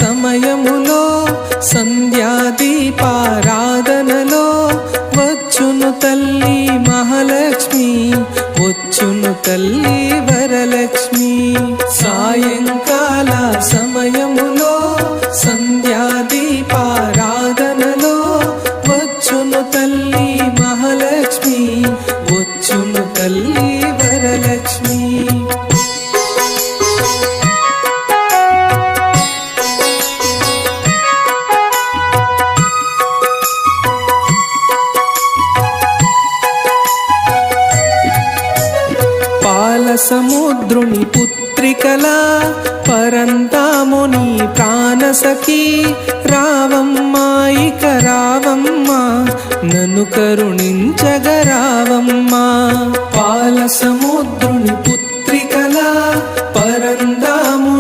సమయములో సంధ్యాదీపారాధనలో వచ్చును తల్లి మహాలక్ష్మి, వచ్చును తల్లి వరలక్ష్మి. సాయంకాల సమయములో సంధ్యాదీపారాధనలో వచ్చును తల్లి మహాలక్ష్మి, వచ్చును తల్లి వరలక్ష్మి. సముద్రుని పుత్రికలా పరంతాముని ప్రాణసఖి రావమ్మా, ఇక రావమ్మా, నన్ను కరుణించగరావమ్మా. పాల సముద్రుని పుత్రికలా పరంతాము